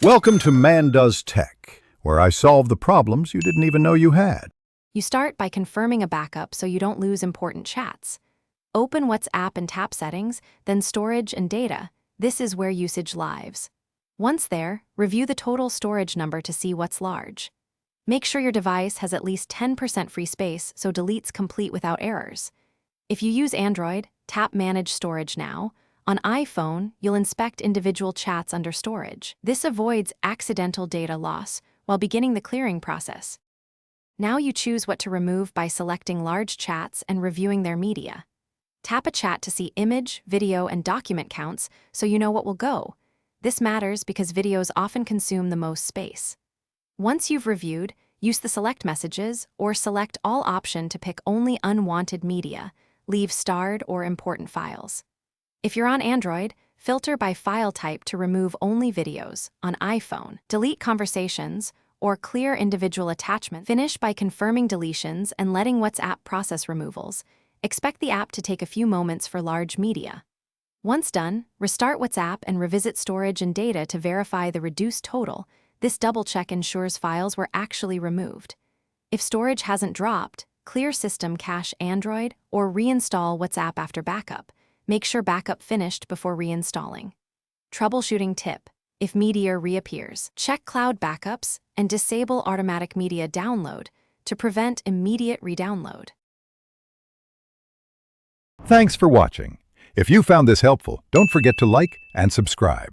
Welcome to Man Does Tech, where I solve the problems you didn't even know you had. You start by confirming a backup so you don't lose important chats. Open WhatsApp and tap Settings, then Storage and Data. This is where usage lives. Once there, review the total storage number to see what's large. Make sure your device has at least 10% free space so deletes complete without errors. If you use Android, tap Manage Storage Now. On iPhone, you'll inspect individual chats under storage. This avoids accidental data loss while beginning the clearing process. Now you choose what to remove by selecting large chats and reviewing their media. Tap a chat to see image, video, and document counts so you know what will go. This matters because videos often consume the most space. Once you've reviewed, use the Select Messages or Select All option to pick only unwanted media, leave starred or important files. If you're on Android, filter by file type to remove only videos. On iPhone, delete conversations or clear individual attachments. Finish by confirming deletions and letting WhatsApp process removals. Expect the app to take a few moments for large media. Once done, restart WhatsApp and revisit storage and data to verify the reduced total. This double check ensures files were actually removed. If storage hasn't dropped, clear system cache Android or reinstall WhatsApp after backup. Make sure backup finished before reinstalling. Troubleshooting tip: if media reappears, check cloud backups and disable automatic media download to prevent immediate redownload. Thanks for watching. If you found this helpful, don't forget to like and subscribe.